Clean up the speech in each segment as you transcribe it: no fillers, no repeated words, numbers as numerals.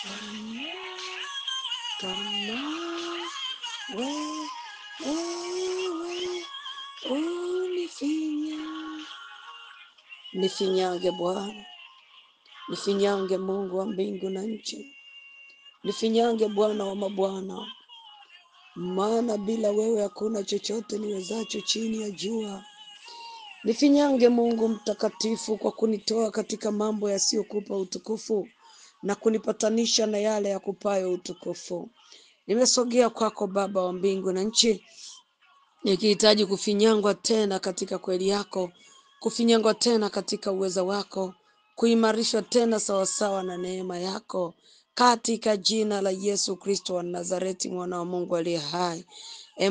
kama wewe nifinyange Bwana, nifinyange Mungu wa mbingu na nchi, nifinyange Bwana wa mabwana, maana bila wewe hakuna chochote niwezacho chini ya jua. Nifinyange Mungu mtakatifu, kwa kunitoa katika mambo yasiyokupa utukufu na kunipatanisha na yale ya kupayo utukufu. Nimesogea kwako Baba wa mbingu na nchi, nikihitaji kufinyangwa tena katika kweli yako, kufinyangwa tena katika uweza wako, kuimarishwa tena sawasawa na neema yako, katika jina la Yesu Kristo wa Nazareti, mwana wa Mungu aliye hai.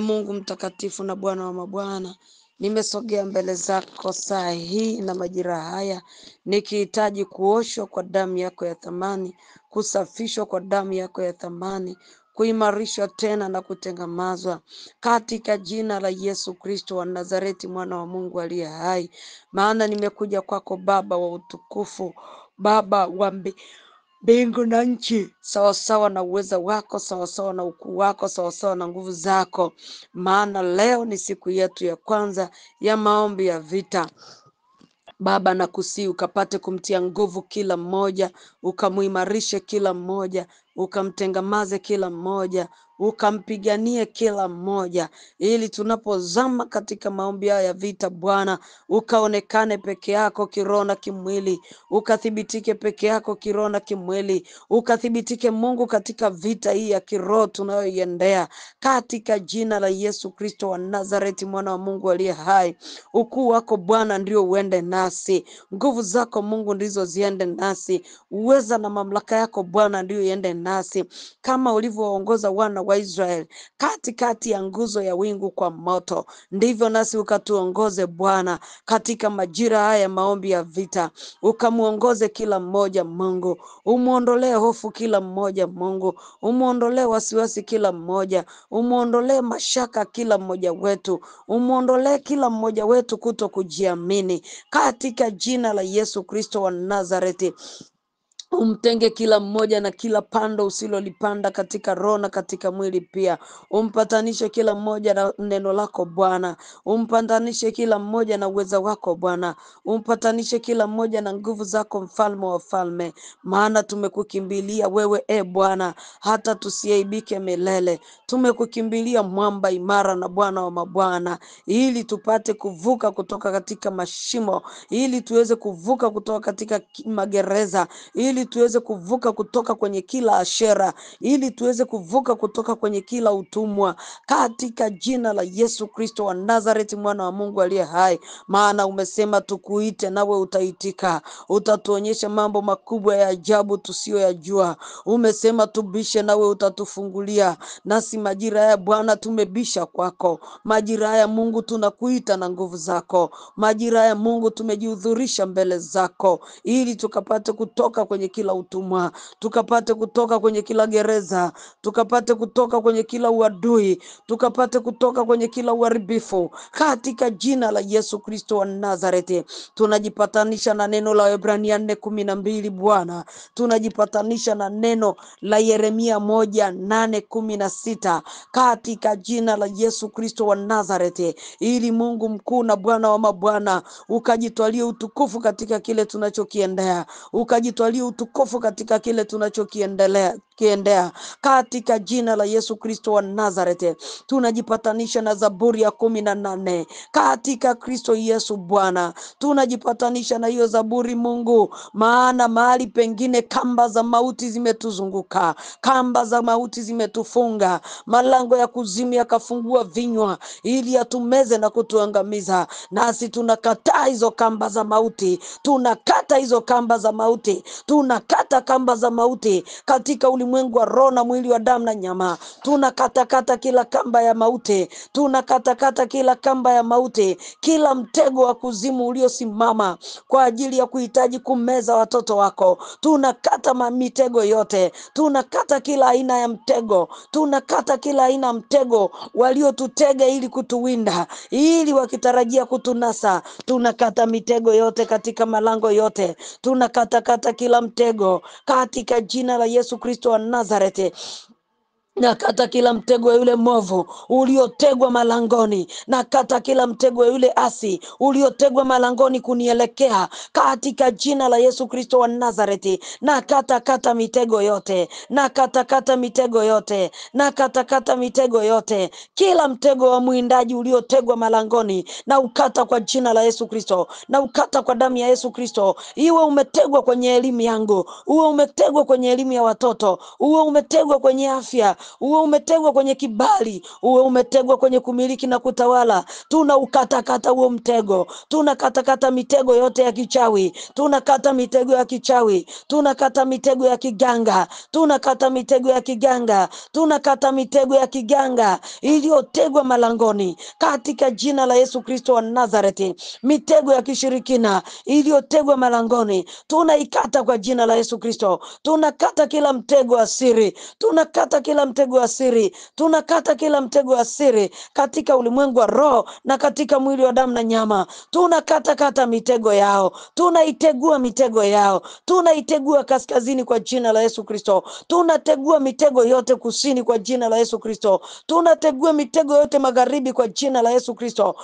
Mungu mtakatifu na Bwana wa mabwana, nimesogea mbele zako saa hii na majira haya, nikihitaji kuoshwa kwa damu yako ya thamani, kusafishwa kwa damu yako ya thamani, kuimarishwa tena na kutengamazwa katika jina la Yesu Kristo wa Nazareti, mwana wa Mungu aliye hai. Maana nimekuja kwako Baba wa utukufu, Baba wa mbingu na nchi, sawasawa na uweza wako, sawasawa na ukuu wako, sawasawa na nguvu zako. Maana leo ni siku yetu ya kwanza ya maombi ya vita. Baba, nakusihi ukapate kumtia nguvu kila mmoja, ukamuimarishe kila mmoja, ukamtengamaze kila mmoja, ukampiganie kila mmoja, ili tunapozama katika maombi ya vita Bwana, ukaonekane peke yako kiroho na kimwili, ukathibitike peke yako kiroho na kimwili, ukathibitike Mungu katika vita hii ya kiroho tunayoiendea, katika jina la Yesu Kristo wa Nazareti, mwana wa Mungu aliye hai. Ukuu wako Bwana ndio uende nasi, nguvu zako Mungu ndizo ziende nasi, uweza na mamlaka yako Bwana ndio iende nasi, kama ulivyoongoza wana wa Israeli katikati ya nguzo ya wingu kwa moto, ndivyo nasi ukatuongoze Bwana katika majira haya maombi ya vita. Ukamuongoze kila mmoja Mungu, umuondolee hofu kila mmoja Mungu, umuondolee wasiwasi kila mmoja, umuondolee mashaka kila mmoja wetu, umuondolee kila mmoja wetu kuto kujiamini, katika jina la Yesu Kristo wa Nazareti. Umtenge kila mmoja na kila pando usilolipanda katika roho na katika mwili pia. Umpatanishe kila mmoja na neno lako Bwana. Umpatanishe kila mmoja na uweza wako Bwana. Umpatanishe kila mmoja na nguvu zako, mfalme wa falme. Maana tumekukimbilia wewe Bwana, hata tusiaibike milele. Tumekukimbilia mwamba imara na Bwana wa mabwana, ili tupate kuvuka kutoka katika mashimo, ili tuweze kuvuka kutoka katika magereza, ili tuweze kuvuka kutoka kwenye kila ashera, ili tuweze kuvuka kutoka kwenye kila utumwa, katika jina la Yesu Kristo wa Nazareti, mwana wa Mungu aliye hai. Maana umesema tukuite nawe utaitika, utatuonyesha mambo makubwa ya ajabu tusiyoyajua. Umesema tubishe nawe utatufungulia, nasi majira ya Bwana tumebisha kwako. Majira ya Mungu tunakuita na nguvu zako. Majira ya Mungu tumejihudhurisha mbele zako, ili tukapate kutoka kwenye kila utumwa, tukapate kutoka kwenye kila gereza, tukapate kutoka kwenye kila uadui, tukapate kutoka kwenye kila uharibifu, katika jina la Yesu Kristo wa Nazareti. Tunajipatanisha na neno la Waebrania 4:12 Bwana, tunajipatanisha na neno la Yeremia 1:8-16, katika jina la Yesu Kristo wa Nazareti, ili Mungu mkuu na Bwana wa mabwana ukajitwalie utukufu katika kile tunachokiendea, ukajitwalie utukufu katika kile tunachokiendea, katika jina la Yesu Kristo wa Nazareti. Tunajipatanisha na Zaburi ya 18 katika Kristo Yesu Bwana, tunajipatanisha na hiyo Zaburi Mungu, maana mahali pengine kamba za mauti zimetuzunguka, kamba za mauti zimetufunga, malango ya kuzimu yakafungua vinywa ili atumeze na kutuangamiza. Nasi tunakataa hizo kamba za mauti, tunakata hizo kamba za mauti, tunakata kamba za mauti katika ulimwengu wa roho na mwili wa damu na nyama. Tunakatakata kila kamba ya mauti, tunakatakata kila kamba ya mauti, kila mtego wa kuzimu uliosimama kwa ajili ya kuhitaji kumeza watoto wako. Tunakata mitego yote, tunakata kila aina ya mtego, tunakata kila aina ya mtego waliotutega ili kutuwinda, ili wakitarajia kutunasa. Tunakata mitego yote katika malango yote, tunakatakata kila mtego katika jina la Yesu Kristo wa Nazareti. Nakata kila mtego wa yule movu uliotegwa malangoni. Nakata kila mtego wa yule asi uliotegwa malangoni kunielekea katika jina la Yesu Kristo wa Nazareti. Nakata mitego yote. Nakata mitego yote. Nakata mitego yote. Kila mtego wa mwindaji uliotegwa malangoni na ukata kwa jina la Yesu Kristo. Na ukata kwa damu ya Yesu Kristo. Iwe umetegwa kwenye elimu yangu, uwe umetegwa kwenye elimu ya watoto, uwe umetegwa kwenye afya, uwe umetegwa kwenye kibali, uwe umetegwa kwenye kumiliki na kutawala. Tunaukatakata huo mtego. Tunakatakata mitego yote ya kichawi. Tunakata mitego ya kichawi. Tunakata mitego ya kiganga. Tunakata mitego ya kiganga. Tunakata mitego ya kiganga iliyotegwa malangoni katika jina la Yesu Kristo wa Nazareti. Mitego ya kishirikina iliyotegwa malangoni tunaikata kwa jina la Yesu Kristo. Tunakata kila mtego wa siri. Tunakata kila mtego wa siri. Tunakata kila mtego wa siri katika ulimwengu wa roho na katika mwili wa damu na nyama. Tunakata mitego yao. Tunaitegua mitego yao. Tunaitegua kaskazini kwa jina la Yesu Kristo. Tunategua mitego yote kusini kwa jina la Yesu Kristo. Tunategua mitego yote magharibi kwa jina la Yesu Kristo.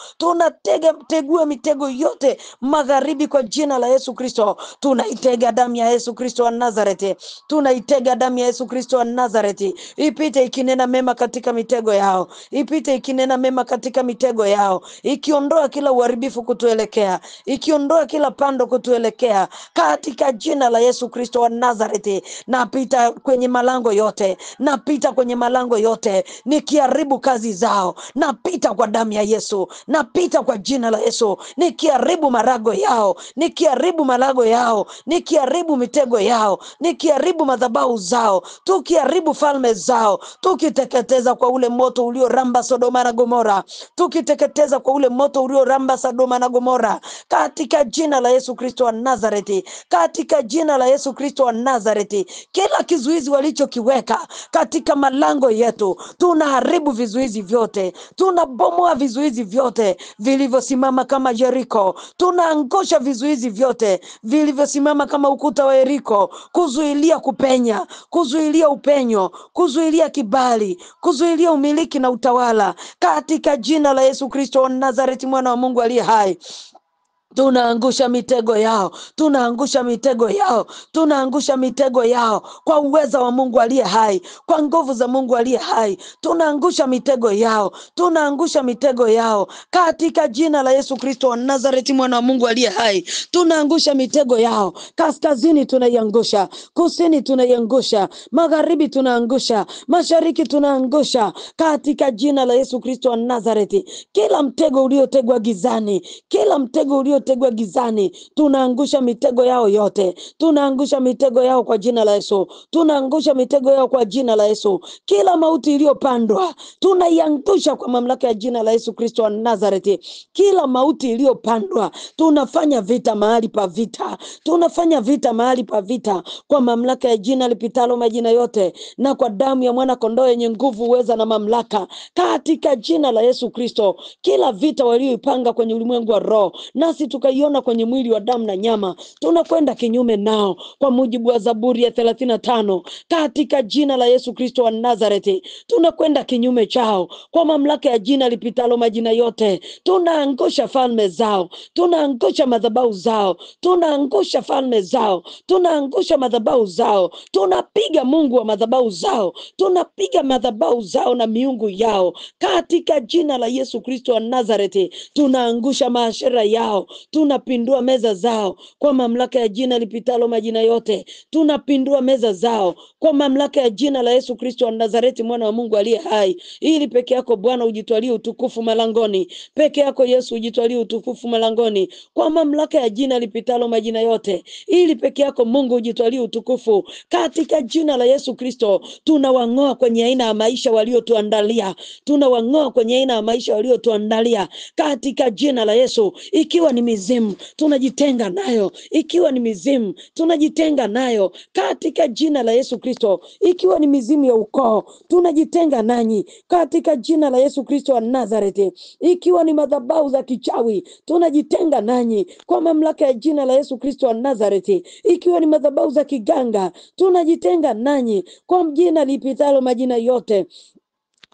Tunategua mitego yote magharibi kwa jina la Yesu Kristo. Tunaitega damu ya Yesu Kristo wa Nazareti. Tunaitega damu ya Yesu Kristo wa Nazareti. Ipite ikinena mema katika mitego yao. Ipite ikinena mema katika mitego yao. Ikiondoa kila uharibifu kutuelekea. Ikiondoa kila pando kutuelekea. Katika jina la Yesu Kristo wa Nazareti. Napita kwenye malango yote. Napita kwenye malango yote. Nikiharibu kazi zao. Napita kwa damu ya Yesu. Napita kwa jina la Yesu. Nikiharibu marago yao. Nikiharibu malago yao. Nikiharibu mitego yao. Nikiharibu madhabahu zao. Tukiharibu falme zao. Tukiteketeza kwa ule moto ulioramba Sodoma na Gomora. Tukiteketeza kwa ule moto ulioramba Sodoma na Gomora. Katika jina la Yesu Kristo wa Nazareti. Katika jina la Yesu Kristo wa Nazareti. Kila kizuizi walichokiweka katika malango yetu, tunaharibu vizuizi vyote. Tunabomoa vizuizi vyote vilivyosimama kama Jericho. Tunaangusha vizuizi vyote vilivyosimama kama ukuta wa Yeriko, kuzuilia kupenya, kuzuilia upenyo, kuzuilia kibali, kuzuilia umiliki na utawala. Katika jina la Yesu Kristo wa Nazareti, mwana wa Mungu aliye hai. Tunaangusha mitego yao. Tunaangusha mitego yao. Tunaangusha mitego yao kwa uweza wa Mungu aliye hai, kwa nguvu za Mungu aliye hai. Tunaangusha mitego yao. Tunaangusha mitego yao katika jina la Yesu Kristo wa Nazareti, mwana wa Mungu aliye hai. Tunaangusha mitego yao. Kaskazini tunaiangusha, kusini tunaiangusha, magharibi tunaangusha, mashariki tunaangusha katika jina la Yesu Kristo wa Nazareti. Kila mtego uliotegwa gizani, kila mtego uliotegwa gizani, tunaangusha mitego yao yote. Tunaangusha mitego yao kwa jina la Yesu. Tunaangusha mitego yao kwa jina la Yesu. Kila mauti iliyopandwa tunaiangusha kwa mamlaka ya jina la Yesu Kristo wa Nazareti. Kila mauti iliyopandwa, tunafanya vita mahali pa vita. Tunafanya vita mahali pa vita kwa mamlaka ya jina lipitalo majina yote, na kwa damu ya mwana kondoo yenye nguvu, uweza na mamlaka, katika jina la Yesu Kristo. Kila vita walioipanga kwenye ulimwengu wa roho, nasi tukaiona kwenye mwili wa damu na nyama, tunakwenda kinyume nao kwa mujibu wa Zaburi ya 35 katika jina la Yesu Kristo wa Nazareti. Tunakwenda kinyume chao kwa mamlaka ya jina lipitalo majina yote. Tunaangusha falme zao, tunaangusha madhabahu zao, tunaangusha falme zao, tunaangusha madhabahu zao. Tunapiga Mungu wa madhabahu zao, tunapiga madhabahu zao na miungu yao katika jina la Yesu Kristo wa Nazareti. Tunaangusha maashera yao, tunapindua meza zao kwa mamlaka ya jina lipitalo majina yote. Tunapindua meza zao kwa mamlaka ya jina la Yesu Kristo wa Nazareti, mwana wa Mungu aliye hai. Ili peke yako Bwana ujitwalie utukufu malangoni. Peke yako Yesu ujitwalie utukufu malangoni kwa mamlaka ya jina lipitalo majina yote. Ili peke yako Mungu ujitwalie utukufu katika jina la Yesu Kristo. Tunawang'oa kwenye aina ya maisha waliotuandalia. Tunawang'oa kwenye aina ya maisha waliotuandalia katika jina la Yesu. Ikiwa ni mizimu tunajitenga nayo, ikiwa ni mizimu tunajitenga nayo katika jina la Yesu Kristo. Ikiwa ni mizimu ya ukoo tunajitenga nanyi katika jina la Yesu Kristo wa Nazareti. Ikiwa ni madhabahu za kichawi tunajitenga nanyi kwa mamlaka ya jina la Yesu Kristo wa Nazareti. Ikiwa ni madhabahu za kiganga tunajitenga nanyi kwa jina lipitalo majina yote,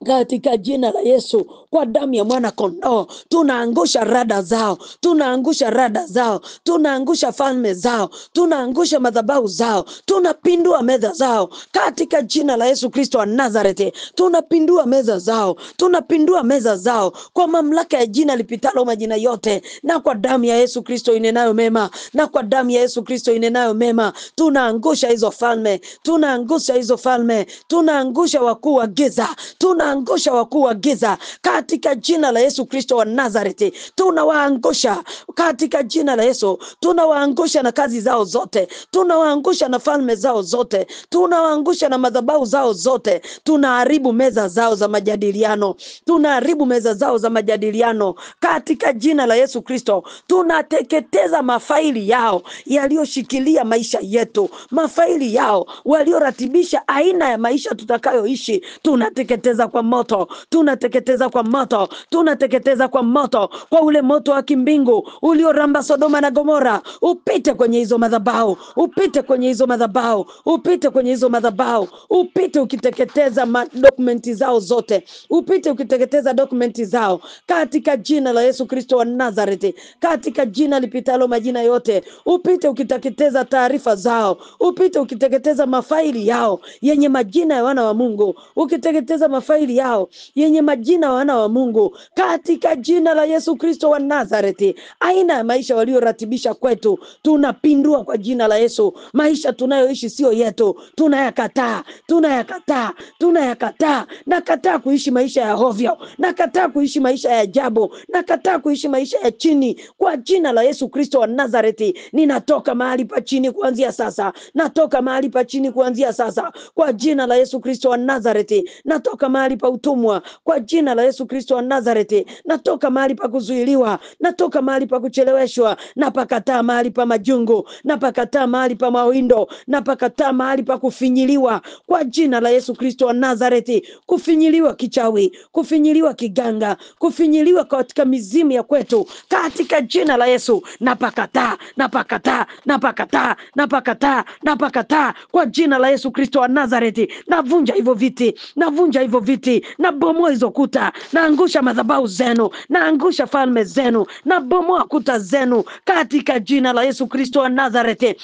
katika jina la Yesu. Kwa damu ya mwana kondoo tunaangusha rada zao, tunaangusha rada zao, tunaangusha falme zao, tunaangusha madhabahu zao, tunapindua meza zao katika jina la Yesu Kristo wa Nazareti. Tunapindua meza zao, tunapindua meza zao kwa mamlaka ya jina lipitalo majina yote, na kwa damu ya Yesu Kristo inenayo mema, na kwa damu ya Yesu Kristo inenayo mema tunaangusha hizo falme, tunaangusha hizo falme, tunaangusha wakuu wa giza, tunaangusha wakuu wa giza katika jina la Yesu Kristo wa Nazareti. Tunawaangusha katika jina la Yesu, tunawaangusha na kazi zao zote, tunawaangusha na falme zao zote, tunawaangusha na madhabahu zao zote, tunaharibu meza zao za majadiliano, tunaharibu meza zao za majadiliano katika jina la Yesu Kristo. Tunateketeza mafaili yao yaliyoshikilia maisha yetu, mafaili yao walioratibisha aina ya maisha tutakayoishi, tunateketeza kwa moto, tunateketeza kwa moto, tunateketeza kwa moto, kwa ule moto wa kimbingu ulioramba Sodoma na Gomora. Upite kwenye hizo madhabahu, upite kwenye hizo madhabahu, upite kwenye hizo madhabahu, upite ukiteketeza dokumenti zao zote, upite ukiteketeza dokumenti zao katika jina la Yesu Kristo wa Nazareti, katika jina lipitalo majina yote. Upite ukiteketeza taarifa zao, upite ukiteketeza mafaili yao yenye majina ya wana wa Mungu, ukiteketeza mafaili yao yenye majina ya wana wa Mungu katika jina la Yesu Kristo wa Nazareti. Aina ya maisha walioratibisha kwetu tunapindua kwa jina la Yesu. Maisha tunayoishi sio yetu, tunayakataa, tunayakataa, tunayakataa. Nakataa kuishi maisha ya hovyo, nakataa kuishi maisha ya ajabu, nakataa kuishi maisha ya chini kwa jina la Yesu Kristo wa Nazareti. Ninatoka mahali pa chini kuanzia sasa, natoka mahali pa chini kuanzia sasa kwa jina la Yesu Kristo wa Nazareti. Natoka mahali pa utumwa kwa jina la Yesu Kristo wa Nazareti. Natoka mahali pa kuzuiliwa, natoka mahali pa kucheleweshwa, napakataa mahali pa majungu, napakataa mahali pa mawindo, napakataa mahali pa kufinyiliwa kwa jina la Yesu Kristo wa Nazareti. Kufinyiliwa kichawi, kufinyiliwa kiganga, kufinyiliwa katika mizimu ya kwetu katika jina la Yesu napakataa, napakataa, napakataa, napakataa, napakataa kwa jina la Yesu Kristo wa Nazareti. Navunja hivyo viti, navunja hivyo viti, nabomoa hizo kuta, naangusha madhabahu zenu, naangusha falme zenu, nabomoa kuta zenu katika jina la Yesu Kristo wa Nazareti.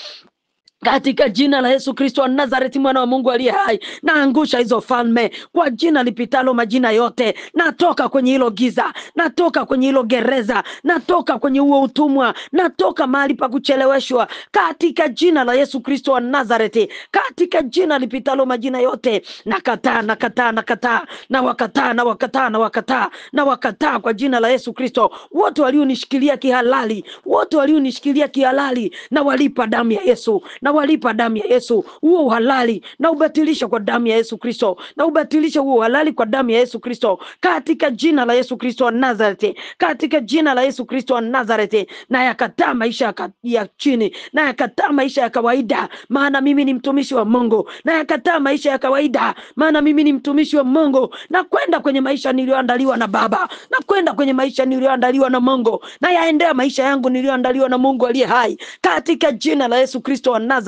Katika jina la Yesu Kristo wa Nazareti, mwana wa Mungu aliye hai, naangusha hizo falme kwa jina lipitalo majina yote. Natoka kwenye hilo giza, natoka kwenye hilo gereza, natoka kwenye huo utumwa, natoka mahali pa kucheleweshwa katika jina la Yesu Kristo wa Nazareti. Katika jina lipitalo majina yote nakataa, nakataa, nakataa, na wakataa, na wakataa, na wakataa, na wakataa kwa jina la Yesu Kristo. Wote walionishikilia kihalali, wote walionishikilia kihalali, na walipa damu ya Yesu, na walipa damu ya Yesu. Huo uhalali na ubatilisha kwa damu ya Yesu Kristo, na ubatilisha huo uhalali kwa damu ya Yesu Kristo katika jina la Yesu Kristo wa Nazareti, katika jina la Yesu Kristo wa Nazareti. Na yakataa maisha ya chini, na yakataa maisha ya kawaida, maana mimi ni mtumishi wa Mungu. Na yakataa maisha ya kawaida, maana mimi ni mtumishi wa Mungu, na kwenda kwenye maisha niliyoandaliwa na Baba, na kwenda kwenye maisha niliyoandaliwa na Mungu, na yaendea maisha yangu niliyoandaliwa na Mungu aliye hai katika jina la Yesu Kristo wa Nazareti.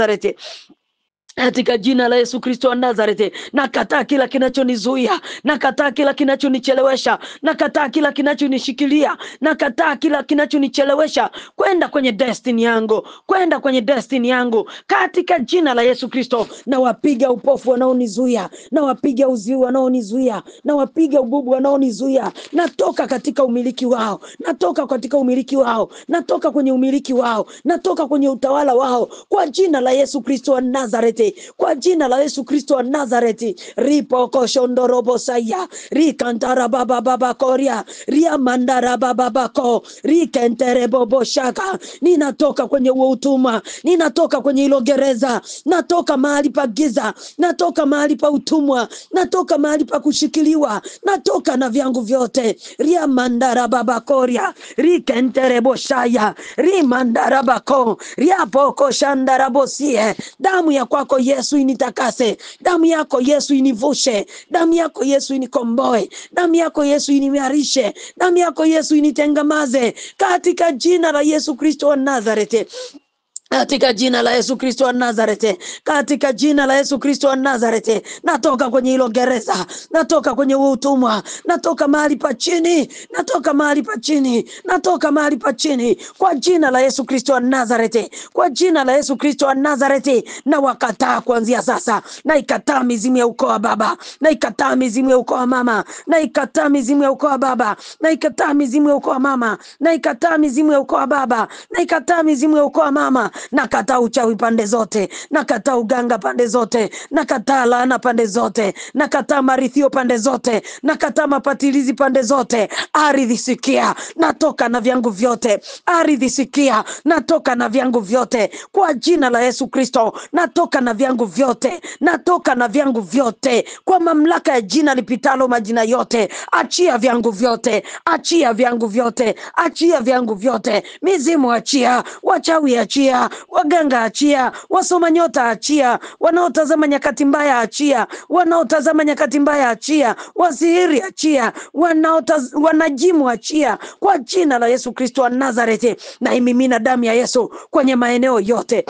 Katika jina la Yesu Kristo wa Nazareti, nakataa kila kinachonizuia, nakataa kila kinachonichelewesha, nakataa kila kinachonishikilia, nakataa kila kinachonichelewesha kwenda kwenye destiny yangu, kwenda kwenye destiny yangu katika jina la Yesu Kristo. Na wapiga upofu wanaonizuia, na wapiga uziwi wanaonizuia, na wapiga ububu wanaonizuia, natoka katika umiliki wao, natoka katika umiliki wao, natoka kwenye umiliki wao, natoka kwenye utawala wao kwa jina la Yesu Kristo wa Nazareti. Nazareti, kwa jina la Yesu Kristo wa Nazareti. Ripoko shondorobo saya, rikantara baba baba koria, ria mandara baba bako, rikentere bobo shaka. Ninatoka kwenye utumwa, ninatoka kwenye hilo gereza, natoka mahali pa giza, natoka mahali pa utumwa, natoka mahali pa kushikiliwa, natoka na vyangu vyote. Ria mandara baba koria, rikentere boshaya, rimandara bako, ria boko shandara bosie. Damu ya kwako Yesu initakase, damu yako Yesu inivushe, damu yako Yesu inikomboe, damu yako Yesu inimarishe, damu yako Yesu initengamaze, katika jina la Yesu Kristo wa Nazareti. Katika jina la Yesu Kristo wa Nazareti, katika jina la Yesu Kristo wa Nazareti, natoka kwenye hilo gereza, natoka kwenye utumwa, natoka mahali pa chini, natoka mahali pa chini, natoka mahali pa chini, kwa jina la Yesu Kristo wa Nazareti, kwa jina la Yesu Kristo wa Nazareti. Na wakataa kuanzia sasa, na ikataa mizimu ya ukoo wa baba, na ikataa mizimu ya ukoo wa mama, na ikataa mizimu ya ukoo wa baba, na ikataa mizimu ya ukoo wa mama, na ikataa mizimu ya ukoo wa baba, na ikataa mizimu ya ukoo wa mama. Nakataa uchawi pande zote, nakataa uganga pande zote, nakataa laana pande zote, nakataa marithio pande zote, nakataa mapatilizi pande zote. Ardhi sikia, natoka na vyangu vyote. Ardhi sikia, natoka na vyangu vyote, kwa jina la Yesu Kristo. Natoka na vyangu vyote, natoka na vyangu vyote, kwa mamlaka ya jina lipitalo majina yote. Achia vyangu vyote, achia vyangu vyote, achia vyangu vyote. Mizimu achia, wachawi achia, waganga achia, wasoma nyota achia, wanaotazama nyakati mbaya achia, wanaotazama nyakati mbaya achia, wasihiri achia, wanajimu achia, kwa jina la Yesu Kristo wa Nazareti. Na imimina damu ya Yesu kwenye maeneo yote,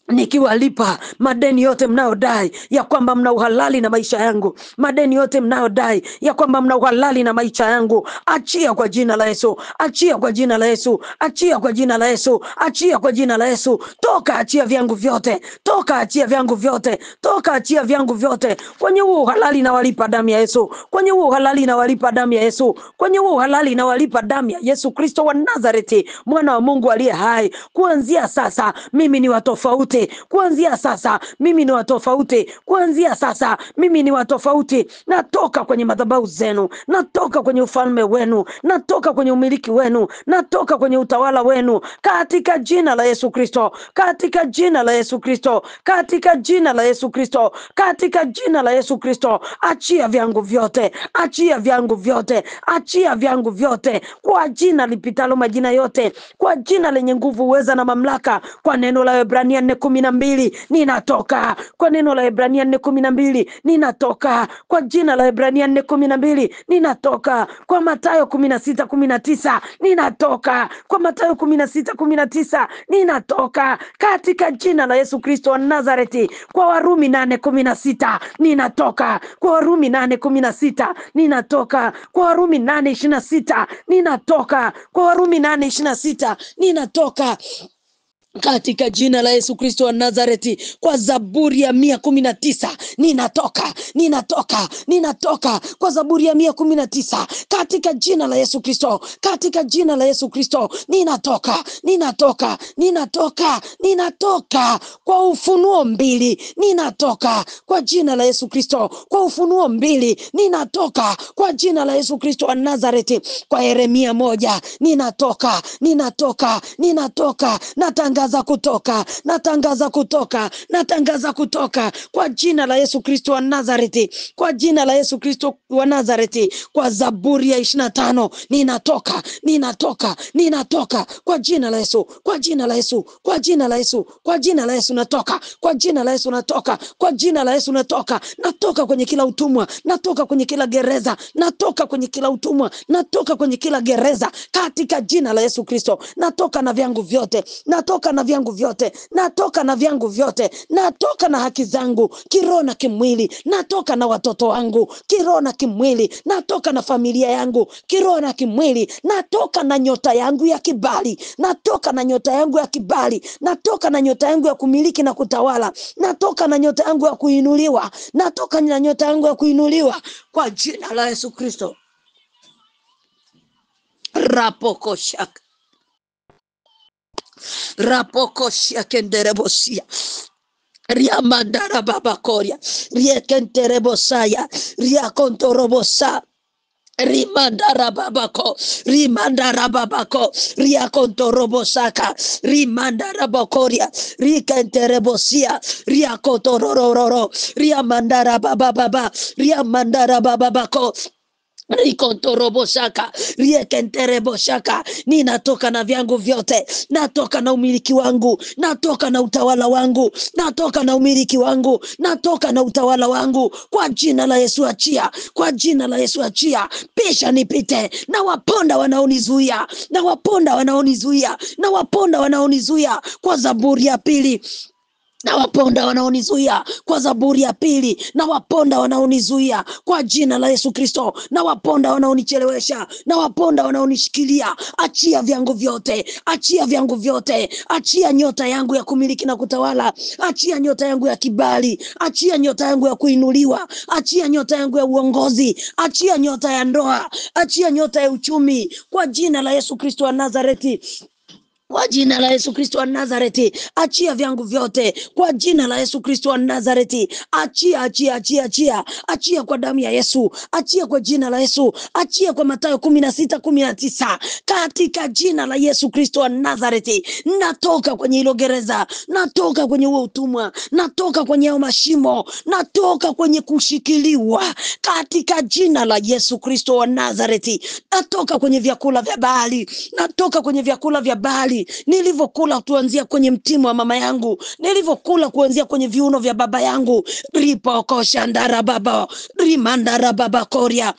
nikiwalipa madeni yote mnaodai ya kwamba mna uhalali na maisha yangu. Madeni yote mnaodai ya kwamba mna uhalali na maisha yangu, achia kwa jina la Yesu, achia kwa jina la Yesu, achia kwa jina la Yesu, achia kwa jina la Yesu. Toka, achia vyangu vyote, toka, achia vyangu vyote, toka, achia vyangu vyote. Kwenye huo uhalali na walipa damu ya Yesu, kwenye huo uhalali na walipa damu ya Yesu, kwenye huo uhalali na walipa damu ya Yesu Kristo wa Nazareti, mwana wa Mungu aliye hai. Kuanzia sasa mimi ni wa tofauti. Kuanzia sasa mimi ni wa tofauti. Kuanzia sasa mimi ni wa tofauti. Natoka kwenye madhabahu zenu, natoka kwenye ufalme wenu, natoka kwenye umiliki wenu, natoka kwenye utawala wenu, katika jina la Yesu Kristo, katika jina la Yesu Kristo, katika jina la Yesu Kristo, katika jina la Yesu Kristo. Achia vyangu vyote, achia vyangu vyote, achia vyangu vyote, kwa jina lipitalo majina yote, kwa jina lenye nguvu, uweza na mamlaka, kwa neno la Waebrania 4:12 ninatoka, kwa neno la Waebrania 4:12 ninatoka, kwa jina la Waebrania 4:12 ninatoka, kwa Mathayo 16:19 ninatoka, kwa Mathayo 16:19 ninatoka, katika jina la Yesu Kristo wa Nazareti. Kwa Warumi 8:16 ninatoka, kwa Warumi 8:16 ninatoka, kwa Warumi 8:26 ninatoka, kwa Warumi 8:26 ninatoka, katika jina la Yesu Kristo wa Nazareti. Kwa Zaburi ya 119 ninatoka, ninatoka, ninatoka, kwa Zaburi ya 119, katika jina la Yesu Kristo, katika jina la Yesu Kristo ninatoka, ninatoka, ninatoka, ninatoka, kwa Ufunuo 2 ninatoka, kwa jina la Yesu Kristo, kwa Ufunuo 2 ninatoka, kwa jina la Yesu Kristo wa Nazareti. Kwa Yeremia 1 ninatoka, ninatoka, ninatoka, natangaza kutoka, natangaza kutoka, natangaza kutoka, kwa jina la Yesu Kristo wa Nazareti, kwa jina la Yesu Kristo wa Nazareti. Kwa Zaburi ya 25 ninatoka, ninatoka, ninatoka, kwa jina la Yesu, kwa jina la Yesu, kwa jina la Yesu, kwa jina la Yesu natoka, kwa jina la Yesu natoka, kwa jina la Yesu natoka, natoka kwenye kila utumwa, natoka kwenye kila gereza, natoka kwenye kila utumwa, natoka kwenye kila gereza, katika jina la Yesu Kristo. Natoka na vyangu vyote, natoka na vyangu vyote, natoka na vyangu vyote, natoka na haki zangu kiroho na kimwili, natoka na watoto wangu kiroho na kimwili, natoka na familia yangu kiroho na kimwili, natoka na nyota yangu ya kibali, natoka na nyota yangu ya kibali, natoka na nyota yangu ya kumiliki na kutawala, natoka na nyota yangu ya kuinuliwa, natoka na nyota yangu ya kuinuliwa, kwa jina la Yesu Kristo. Rapoko shaka, rapoko shaka nderebosia, Riamandara babakoria, riekenterebosaya, riakontorobosa. Rimandara babako, rimandara babako, riakontorobosaka, rimandara bakoria, rikenterebosia, riakotorororo, riamandara bababa, riamandara babako. Rikontoroboshaka, riekentereboshaka. Ninatoka na vyangu vyote, natoka na umiliki wangu, natoka na utawala wangu, natoka na umiliki wangu, natoka na utawala wangu, kwa jina la Yesu achia, kwa jina la Yesu achia. Pisha nipite, na waponda wanaonizuia, na waponda wanaonizuia, na waponda wanaonizuia, kwa Zaburi ya 2. Na waponda wanaonizuia, kwa Zaburi ya 2. Na waponda wanaonizuia, kwa jina la Yesu Kristo. Na waponda wanaonichelewesha, na waponda wanaonishikilia, achia vyangu vyote, achia vyangu vyote, achia nyota yangu ya kumiliki na kutawala, achia nyota yangu ya kibali, achia nyota yangu ya kuinuliwa, achia nyota yangu ya uongozi, achia nyota ya ndoa, achia nyota ya uchumi, kwa jina la Yesu Kristo wa Nazareti. Kwa jina la Yesu Kristo wa Nazareti, achia vyangu vyote. Kwa jina la Yesu Kristo wa Nazareti, achia, achia, achia, achia. Achia kwa damu ya Yesu, achia kwa jina la Yesu, achia kwa Mathayo 16:19. Katika jina la Yesu Kristo wa Nazareti, natoka kwenye hilo gereza, natoka kwenye huo utumwa, natoka kwenye hayo mashimo, natoka kwenye kushikiliwa. Katika jina la Yesu Kristo wa Nazareti, natoka kwenye vyakula vya Baali, natoka kwenye vyakula vya Baali nilivyokula kuanzia kwenye mtimo wa mama yangu, nilivyokula kuanzia kwenye viuno vya baba yangu. Ripoko shandara baba, rimandara baba koria,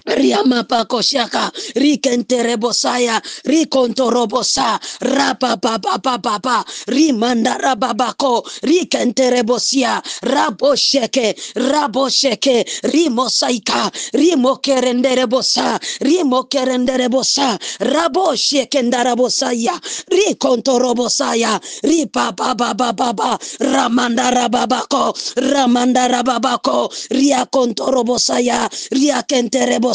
riamapako shaka, rikenterebosaya, rikontorobosa, rapapapapapa, rimandara babako, rikenterebosia, rabosheke, rabosheke, rimosaika, rimokerenderebosa, rimokerenderebosa, raboshekendarabosaya, rikontorobosaya, ripapapapapa, ramandara babako, ramandara babako, riakontorobosaya, riakenterebosa,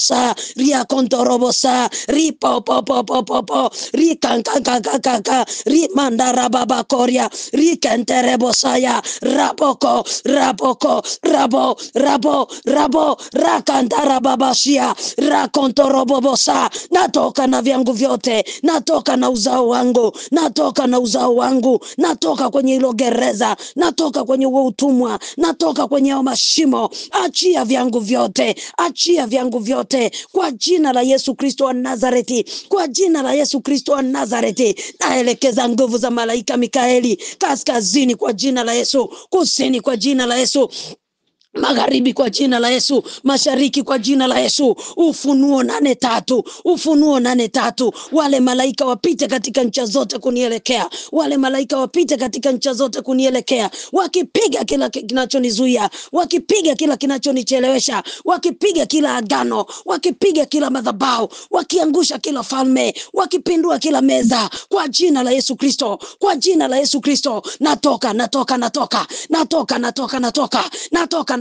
ria kontorobosa, ripo popo popo, rikankakakaka, rimandara babakoria, rikenterebosaya, raboko, raboko, rabo, rabo, rabo, rakandara babashia, rakontorobobosa. Natoka na vyangu vyote, natoka na uzao wangu, natoka na uzao wangu, natoka kwenye hilo gereza, natoka kwenye huo utumwa, natoka kwenye hayo mashimo. Achia vyangu vyote, achia vyangu vyote, kwa jina la Yesu Kristo wa Nazareti, kwa jina la Yesu Kristo wa Nazareti. Naelekeza nguvu za malaika Mikaeli kaskazini kwa jina la Yesu, kusini kwa jina la Yesu, magharibi kwa jina la Yesu, mashariki kwa jina la Yesu. Ufunuo 8:3, Ufunuo 8:3. Wale malaika wapite katika ncha zote kunielekea, wale malaika wapite katika ncha zote kunielekea, wakipiga kila kinachonizuia, wakipiga kila kinachonichelewesha, wakipiga kila agano, wakipiga kila madhabahu, wakiangusha kila falme, wakipindua kila meza, kwa jina la Yesu Kristo, kwa jina la Yesu Kristo. Natoka, natoka, natoka, natoka, natoka, natoka,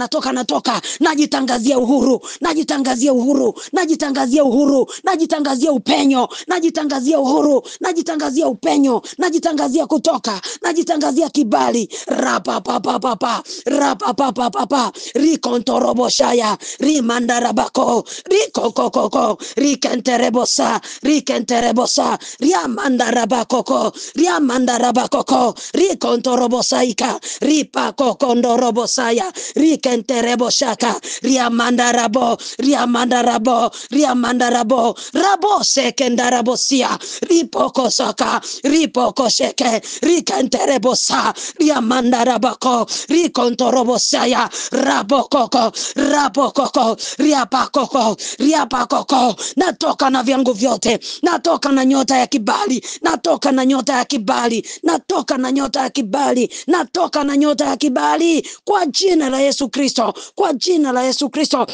natoka, natoka, najitangazia uhuru, najitangazia uhuru, najitangazia uhuru, najitangazia upenyo, najitangazia uhuru, najitangazia upenyo, najitangazia kutoka, najitangazia kibali. Rapa papa papa, rapa papa papa, rikontoroboshaya, rimandarabako, rikokokoko, rikenterebosa, rikenterebosa, riamandarabakoko, riamandarabakoko, rikontorobosaika, ripakokondorobosaya, rikentereboshaka, riamandarabo, riamandarabo, riamandarabo, rabo sekendarabosia, ripokosaka, ripokosheke, rikenterebosa, riamandarabako, rikontorobosaya, rabokoko, rabokoko, riapakoko, riapakoko. Natoka na vyangu vyote, natoka na nyota ya kibali, natoka na nyota ya kibali, natoka na nyota ya kibali, natoka na nyota ya kibali, kwa jina la Yesu Kristo, kwa jina la Yesu Kristo.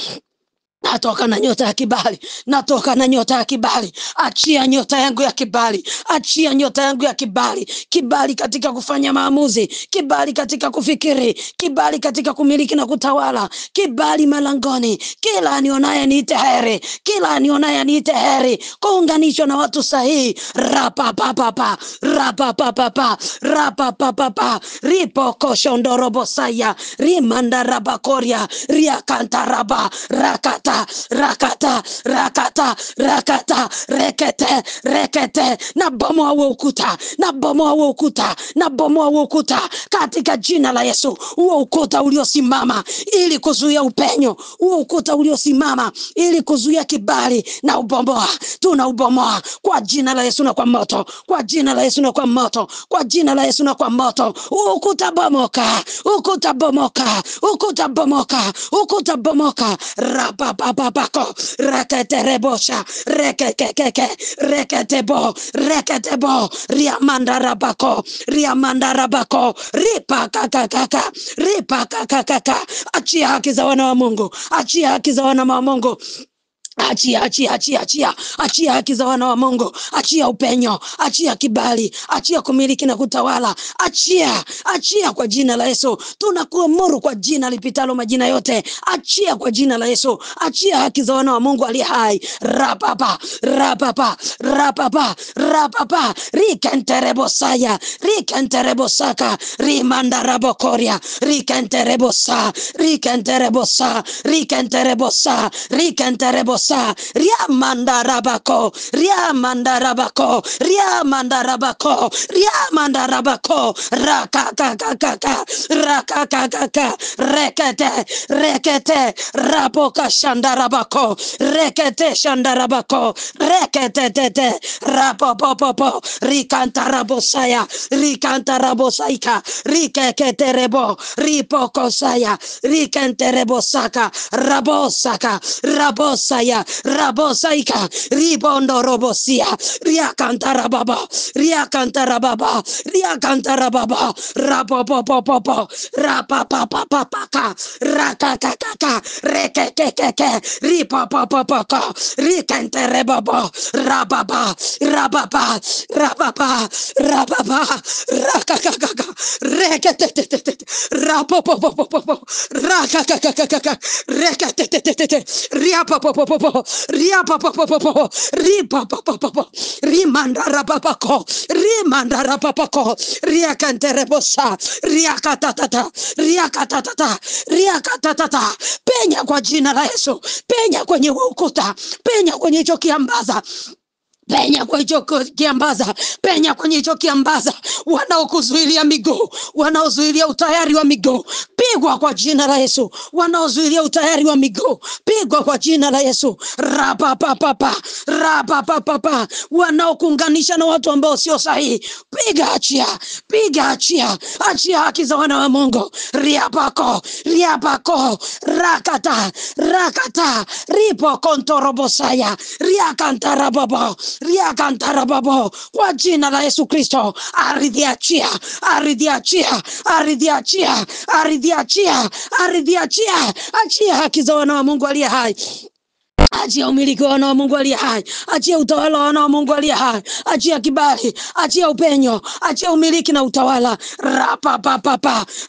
Natoka na nyota ya kibali. Natoka na nyota ya kibali. Achia nyota yangu ya kibali. Achia nyota yangu ya kibali. Kibali katika kufanya maamuzi. Kibali katika kufikiri. Kibali katika kumiliki na kutawala. Kibali malangoni. Kila anionaye niite heri. Kila anionaye niite heri. Kuunganishwa na watu sahihi. Rapapapapa. Rapapapapa. Rapapapapa. Ripo koshondorobo saya. Rimanda rabakoria. Riakantaraba. Rakata. Rakata, rakata, rakata, rekete, rekete, na bomoa huo ukuta, na bomoa huo ukuta, na bomoa huo ukuta katika jina la Yesu. Huo ukuta uliosimama ili kuzuia upenyo, huo ukuta uliosimama ili kuzuia kibali, na ubomoa, tuna ubomoa kwa jina la Yesu na kwa moto, kwa jina la Yesu na kwa moto, kwa jina la Yesu na kwa moto. Huo ukuta bomoka, ukuta bomoka, ukuta bomoka, ukuta bomoka. Babako rekete rebosha rekekeke reketebo reketebo riamanda rabako ripa kakaka. Achia haki za wana wa Mungu, achia haki za wana wa Mungu. Achia haki za wana wa Mungu. Achia upenyo, achia kibali, achia kumiliki na kutawala. Achia kwa jina la Yesu. Tunakuamuru kwa jina lipitalo majina yote. Achia kwa jina la Yesu. Achia haki za wana wa Mungu aliye hai. Rapapa. Rikenterebosaya, rikenterebosaka, rimandarabokoria, rikenterebosa. Riamanda rabako, rakakaka, rekete, raboka shandarabako, rekete shandarabako, rekete, rapopopopo, rikantarabosaika, rikeketerebo, ripokosaya, rikenterebosaka, rabosaya, rabosaika, ribondo robosia, riakantarababa, rapopopopopo, rapapapapaka, rakakaka, rekekeke, ripopopopoko, rikenterebabo, rababa, rakakaka, rekete, rapopopopopo, rakakaka, rekete, riapopopopopo, rimandarabapako, riakanterebosa, riakatatata. Penya kwa jina la Yesu, penya kwenye ukuta, penya kwenye hicho kiambaza, penya kwa hicho kiambaza, penya kwenye hicho kiambaza. Wanaokuzuilia miguu, wanaozuilia utayari wa miguu, pigwa kwa jina la Yesu. Wanaozuilia utayari wa miguu, pigwa kwa jina la Yesu. Rapapapapa. Wanaokuunganisha na watu ambao sio sahihi, achia haki za wana wa Mungu. Riapako, rakata, ripo kontorobosaya, riakantarababo, kwa jina la Yesu Kristo. Ardhi achia haki za wana wa Mungu aliye hai. Achia umiliki wa wana wa Mungu aliye hai. Achia utawala wa wana wa Mungu aliye hai. Achia kibali, achia upenyo, achia umiliki na utawala.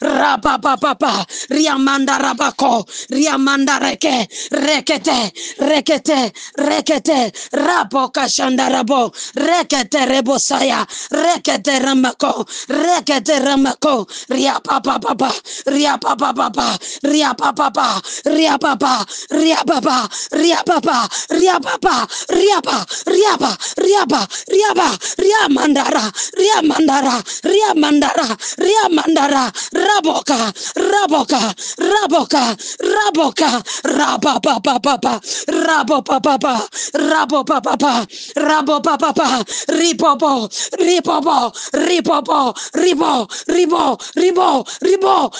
Rapapapapa, riamanda rabako, riamanda rekete, rapo kashandarabo, rekete rebosaya, rekete ramako, riapapapapa, riamandara, raboka,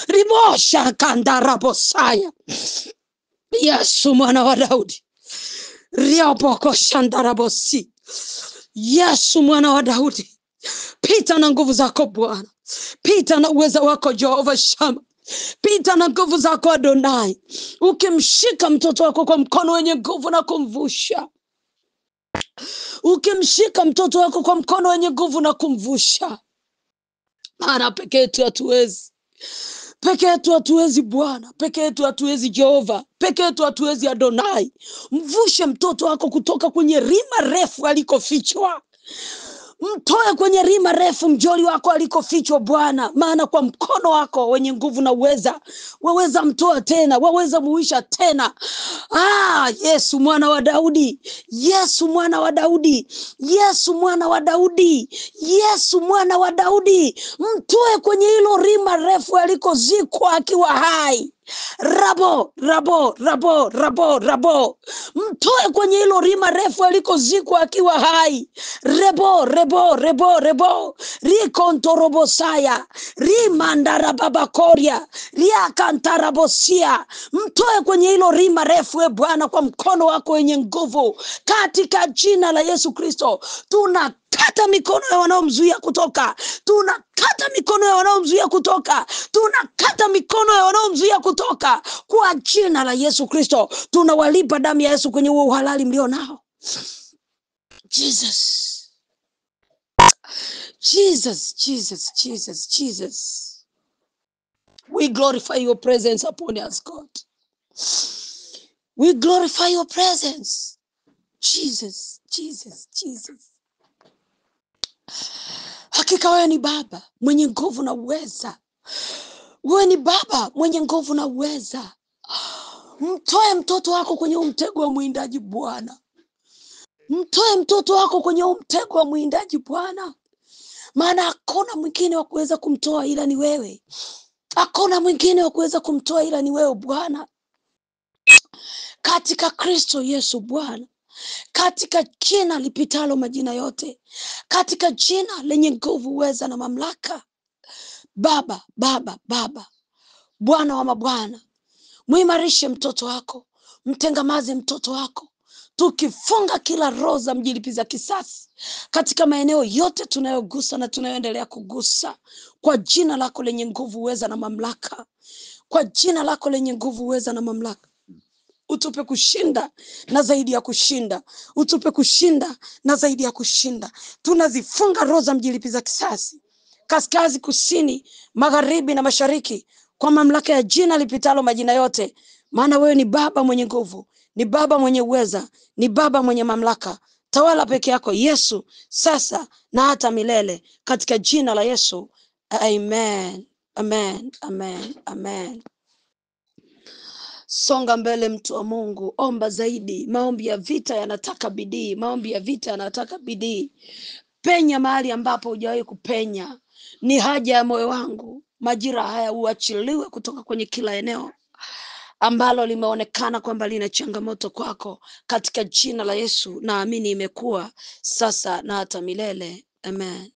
ribo, shakanda rabosaya. Yesu mwana wa Daudi, riapoko shandarabosi. Yesu mwana wa Daudi, pita na nguvu zako Bwana, pita na uweza wako Jehova Shama. Pita na nguvu zako Adonai, ukimshika mtoto wako kwa mkono wenye nguvu na kumvusha. Ukimshika mtoto wako kwa mkono wenye nguvu na kumvusha. Maana peke yetu hatuwezi. Peke yetu hatuwezi Bwana, peke yetu hatuwezi Jehova, peke yetu hatuwezi Adonai. Mvushe mtoto wako kutoka kwenye rima refu alikofichwa. Mtoe kwenye rima refu mjoli wako alikofichwa Bwana, maana kwa mkono wako wenye nguvu na uweza, waweza mtoa tena, waweza muisha tena. Yesu mwana wa Daudi, Yesu mwana wa Daudi, Yesu mwana wa Daudi, Yesu mwana wa Daudi, mtoe kwenye hilo rima refu alikozikwa akiwa hai. Rabo, rabo, rabo, rabo, rabo. Mtoe kwenye hilo rima refu alikozikwa akiwa hai. Rebo, rebo, rebo, rebo. Rikontorobosia, rimandarababakoria, riakantarabosia. Mtoe kwenye hilo rima refu Bwana kwa mkono wako wenye nguvu. Katika jina la Yesu Kristo, tunakata mikono ya wanaomzuia kutoka. Tunakata mikono ya wanaomzuia kutoka. Tunakata mikono ya wanaomzuia kutoka. Kwa jina la Yesu Kristo, tunawalipa damu ya Yesu kwenye huo uhalali mlio nao. Jesus. Jesus, Jesus, Jesus, Jesus. We glorify your presence upon us, God. We glorify your presence. Jesus, Jesus, Jesus. Hakika wewe ni Baba mwenye nguvu na uweza. Wewe ni Baba mwenye nguvu na uweza. Mtoe mtoto wako kwenye mtego wa mwindaji Bwana. Mtoe mtoto wako kwenye mtego wa mwindaji Bwana. Maana hakuna mwingine wa kuweza kumtoa ila ni wewe. Hakuna mwingine wa kuweza kumtoa ila ni wewe Bwana. Katika Kristo Yesu Bwana. Katika jina lipitalo majina yote. Katika jina lenye nguvu, uweza na mamlaka. Baba, Baba, Baba. Bwana wa mabwana. Muimarishe mtoto wako. Mtengamaze mtoto wako. Tukifunga kila roho za mjilipiza kisasi katika maeneo yote tunayogusa na tunayoendelea kugusa, kwa jina lako lenye nguvu, uweza na mamlaka. Kwa jina lako lenye nguvu, uweza na mamlaka. Utupe kushinda na zaidi ya kushinda. Utupe kushinda na zaidi ya kushinda. Tunazifunga roho za mjilipiza kisasi kaskazini, kusini, magharibi na mashariki, kwa mamlaka ya jina lipitalo majina yote. Maana wewe ni Baba mwenye nguvu, ni Baba mwenye uweza, ni Baba mwenye mamlaka. Tawala peke yako Yesu, sasa na hata milele, katika jina la Yesu. Amen. Amen. Amen. Amen. Songa mbele mtu wa Mungu, omba zaidi. Maombi ya vita yanataka bidii. Maombi ya vita yanataka bidii. Penya mahali ambapo hujawahi kupenya. Ni haja ya moyo wangu majira haya uachiliwe kutoka kwenye kila eneo ambalo limeonekana kwamba lina changamoto kwako, katika jina la Yesu. Naamini imekuwa sasa na hata milele. Amen.